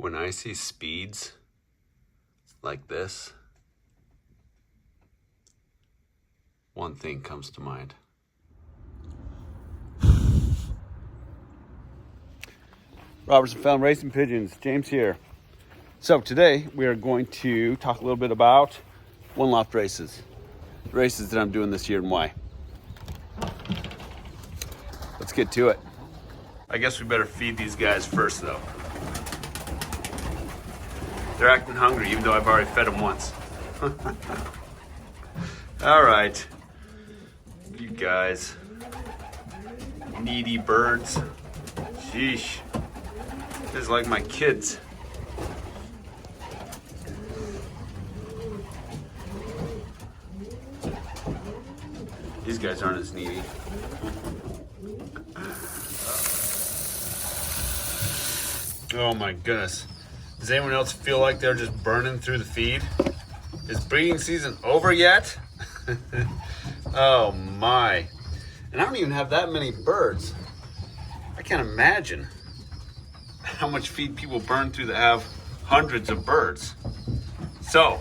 When I see speeds like this, one thing comes to mind. Robertson Found Racing Pigeons, James here. So today we are going to talk a little bit about One Loft Races. The races that I'm doing this year and why. Let's get to it. I guess we better feed these guys first though. They're acting hungry even though I've already fed them once. All right, you guys, needy birds. Sheesh, this is like my kids. These guys aren't as needy. Oh my goodness. Does anyone else feel like they're just burning through the feed? Is breeding season over yet? Oh my. And I don't even have that many birds. I can't imagine how much feed people burn through that have hundreds of birds. So,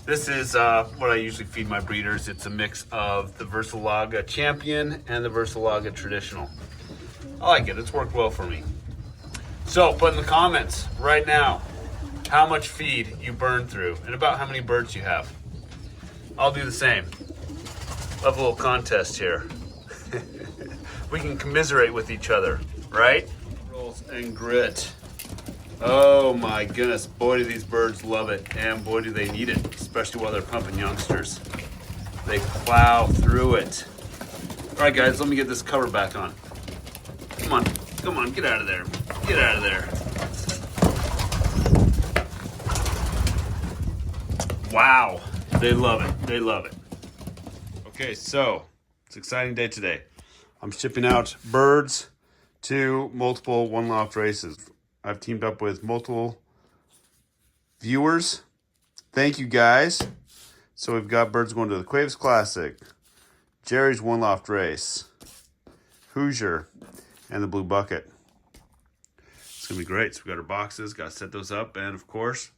this is what I usually feed my breeders. It's a mix of the Versalaga Champion and the Versalaga Traditional. I like it, it's worked well for me. So put in the comments right now how much feed you burn through and about how many birds you have. I'll do the same. Love a little contest here. We can commiserate with each other, right? Rolls and grit. Oh my goodness, boy do these birds love it, and boy do they need it, especially while they're pumping youngsters. They plow through it. All right guys, let me get this cover back on. Come on, come on, get out of there. Get out of there. Wow, they love it, they love it. Okay, so it's an exciting day today. I'm shipping out birds to multiple One Loft races. I've teamed up with multiple viewers. Thank you guys. So we've got birds going to the Quaves Classic, Jerry's One Loft Race, Hoosier, and the Blue Bucket. It's gonna be great. So we got our boxes, got to set those up, and of course,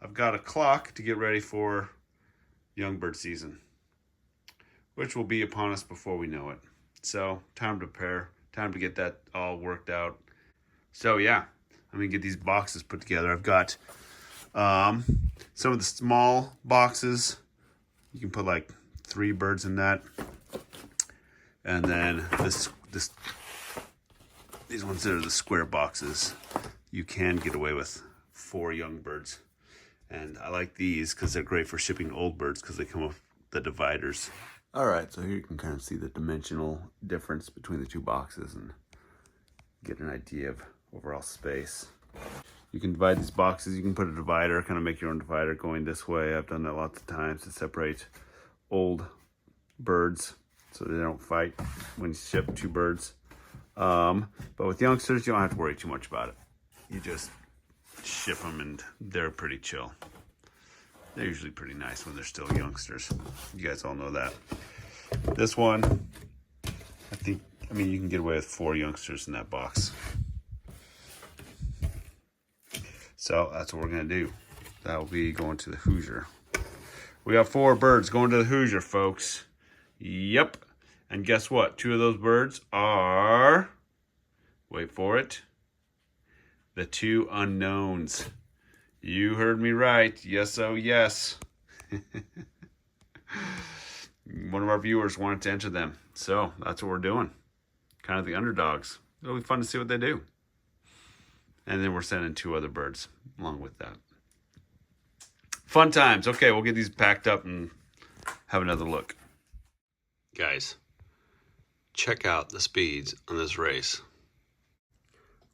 I've got a clock to get ready for young bird season, which will be upon us before we know it. So time to prepare, time to get that all worked out. So yeah, I'm gonna get these boxes put together. I've got some of the small boxes. You can put like 3 birds in that. And then these ones that are the square boxes, you can get away with 4 young birds. And I like these because they're great for shipping old birds because they come with the dividers. All right, so here you can kind of see the dimensional difference between the 2 boxes and get an idea of overall space. You can divide these boxes. You can put a divider, kind of make your own divider going this way. I've done that lots of times to separate old birds so they don't fight when you ship 2 birds. But with youngsters, you don't have to worry too much about it. You just ship them and they're pretty chill. They're usually pretty nice when they're still youngsters. You guys all know that. This one, I mean, you can get away with 4 youngsters in that box. So that's what we're gonna do. That will be going to the Hoosier. We have 4 birds going to the Hoosier, folks. Yep. And guess what? 2 of those birds are, wait for it, the 2 unknowns. You heard me right. Yes, oh yes. One of our viewers wanted to enter them. So that's what we're doing. Kind of the underdogs. It'll be fun to see what they do. And then we're sending 2 other birds along with that. Fun times. Okay, we'll get these packed up and have another look. Guys, check out the speeds on this race.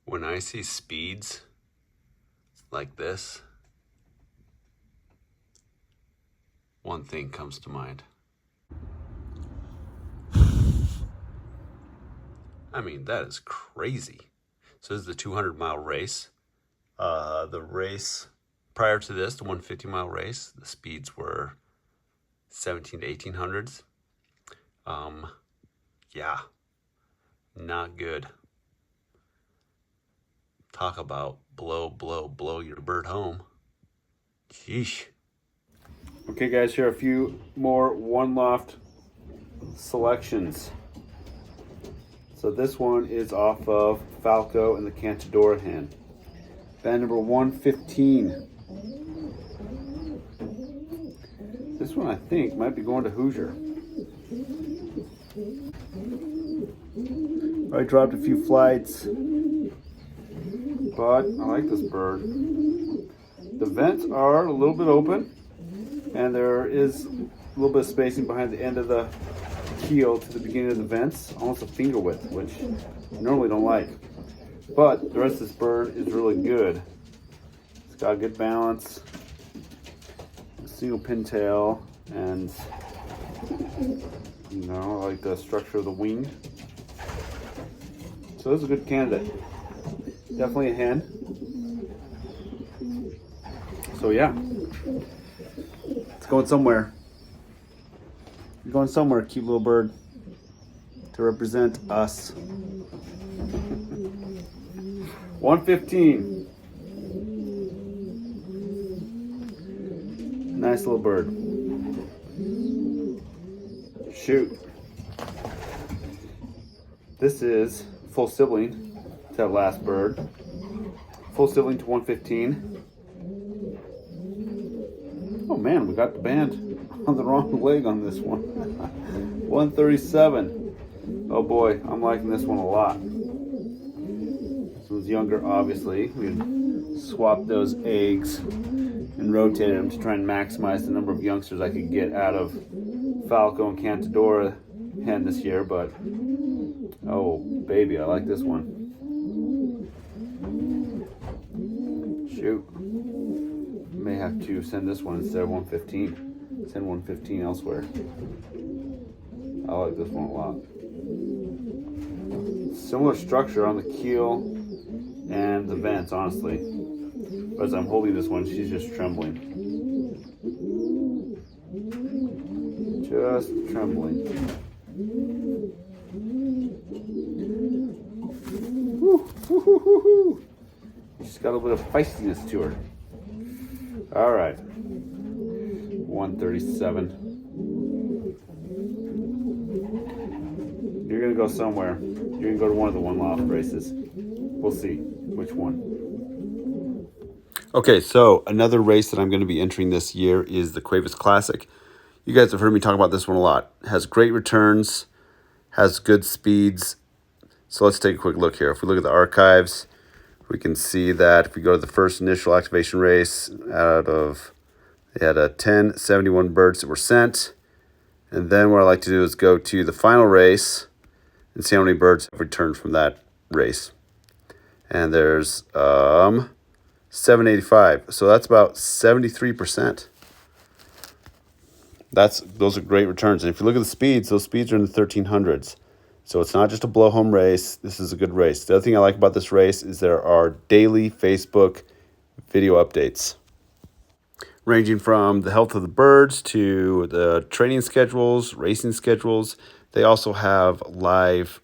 When I see speeds like this, one thing comes to mind. I mean, that is crazy. So this is the 200-mile race. The race prior to this, the 150-mile race, the speeds were 17 to 1800s. Yeah, not good. Talk about blow your bird home. Sheesh. Okay guys, here are a few more One Loft selections. So this one is off of Falco and the Cantadora hen. Band number 115. This one I think might be going to Hoosier. I dropped a few flights, but I like this bird. The vents are a little bit open, and there is a little bit of spacing behind the end of the keel to the beginning of the vents, almost a finger width, which I normally don't like. But the rest of this bird is really good. It's got good balance, a single pintail, and I like the structure of the wing. So this is a good candidate. Definitely a hen. So yeah, it's going somewhere. You're going somewhere, cute little bird, to represent us. 115. Nice little bird. Shoot. This is full sibling to that last bird. Full sibling to 115. Oh man, we got the band on the wrong leg on this one. 137. Oh boy, I'm liking this one a lot. This one's younger, obviously. We swapped those eggs and rotated them to try and maximize the number of youngsters I could get out of Falco and Cantadora hen this year, but oh baby, I like this one. Shoot. May have to send this one instead of 115. Send 115 elsewhere. I like this one a lot. Similar structure on the keel and the vents, honestly. But as I'm holding this one, she's just trembling. Just trembling. Woo, woo, woo, woo, woo. She's got a little bit of feistiness to her. All right. 137. You're going to go somewhere. You're going to go to one of the One Loft races. We'll see which one. Okay, so another race that I'm going to be entering this year is the Cuevas Classic. You guys have heard me talk about this one a lot. It has great returns, has good speeds. So let's take a quick look here. If we look at the archives, we can see that if we go to the first initial activation race, they had 1071 birds that were sent. And then what I like to do is go to the final race and see how many birds have returned from that race. And there's 785. So that's about 73%. Those are great returns. And if you look at the speeds, those speeds are in the 1300s. So it's not just a blow home race. This is a good race. The other thing I like about this race is there are daily Facebook video updates, ranging from the health of the birds to the training schedules, racing schedules. They also have live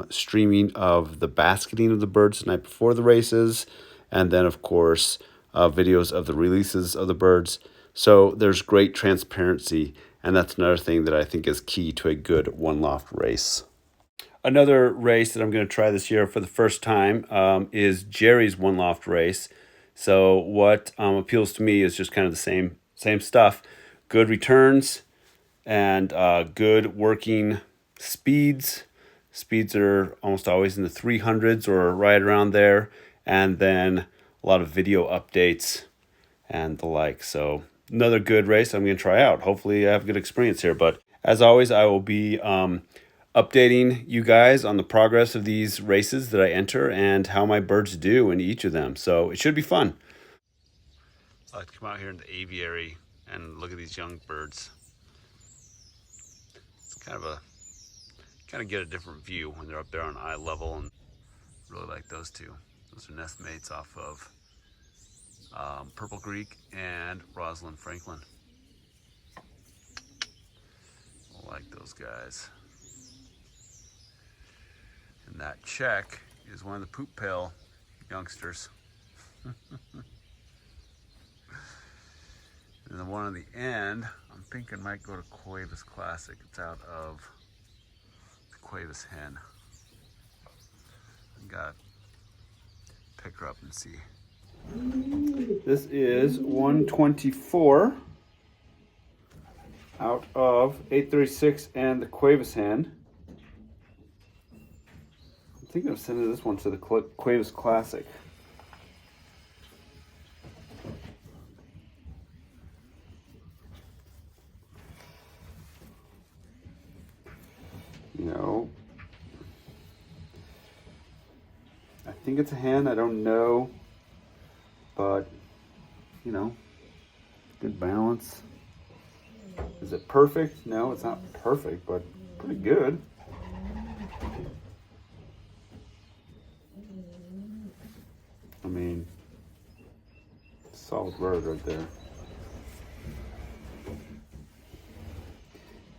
streaming of the basketing of the birds the night before the races. And then, of course, videos of the releases of the birds. So there's great transparency. And that's another thing that I think is key to a good One Loft race. Another race that I'm going to try this year for the first time is Jerry's One Loft race. So what appeals to me is just kind of the same stuff. Good returns and good working speeds. Speeds are almost always in the 300s or right around there. And then a lot of video updates and the like. So another good race I'm going to try out. Hopefully I have a good experience here. But as always, I will be updating you guys on the progress of these races that I enter and how my birds do in each of them. So it should be fun. I like to come out here in the aviary and look at these young birds. It's kind of get a different view when they're up there on eye level, and really like those two. Those are nest mates off of Purple Greek and Rosalind Franklin. I like those guys. And that check is one of the poop pail youngsters. And the one on the end, I'm thinking might go to Cuevas Classic. It's out of the Cuevas hen. I got to pick her up and see. This is 124 out of 836 and the Cuevas hen. I think I'm sending this one to the Cuevas Classic. You know, I think it's a hen, I don't know, but, you know, good balance. Is it perfect? No, it's not perfect, but pretty good. I mean, solid bird right there.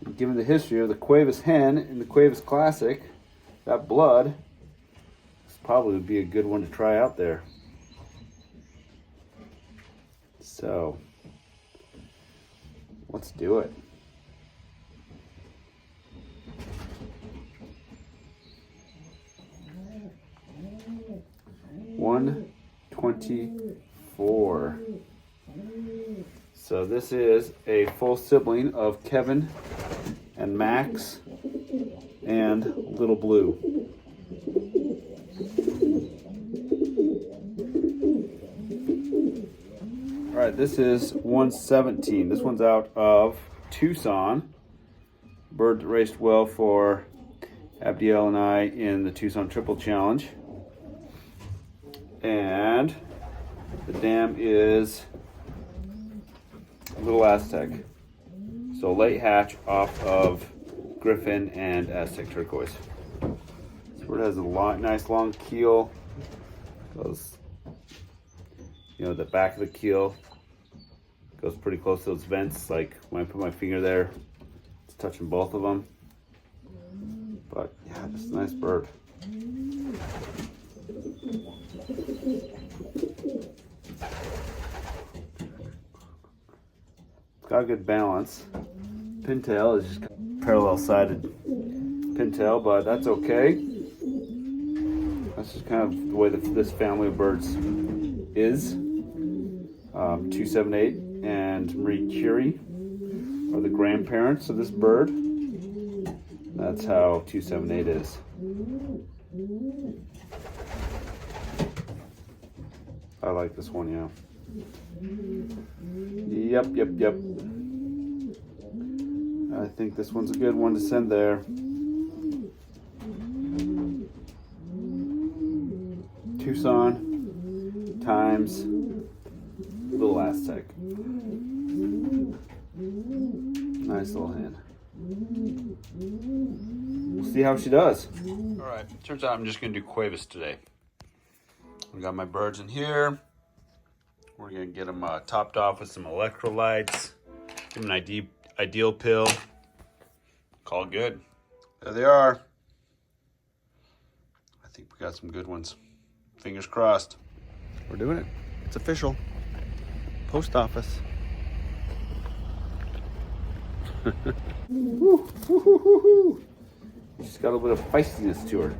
And given the history of the Cuevas hen in the Cuevas Classic, that blood, this probably would be a good one to try out there. So, let's do it. One 24. So this is a full sibling of Kevin and Max and Little Blue. All right, this is 117. This one's out of Tucson. Bird that raced well for Abdiel and I in the Tucson Triple Challenge. And the dam is Little Aztec. So late hatch off of Griffin and Aztec Turquoise. This bird has a nice long keel. Goes, you know, the back of the keel goes pretty close to those vents. Like when I put my finger there, it's touching both of them. But yeah, this is a nice bird. It's got a good balance. Pintail is just parallel-sided pintail, but that's okay. That's just kind of the way this family of birds is. 278 and Marie Curie are the grandparents of this bird. That's how 278 is. I like this one, yeah. Yep. I think this one's a good one to send there. Tucson times Little Aztec. Nice little hand. We'll see how she does. All right, turns out I'm just gonna do Cuevas today. I got my birds in here. We're gonna get them topped off with some electrolytes. Give them an ideal pill. Call it good. There they are. I think we got some good ones. Fingers crossed. We're doing it. It's official. Post office. She's got a little bit of feistiness to her.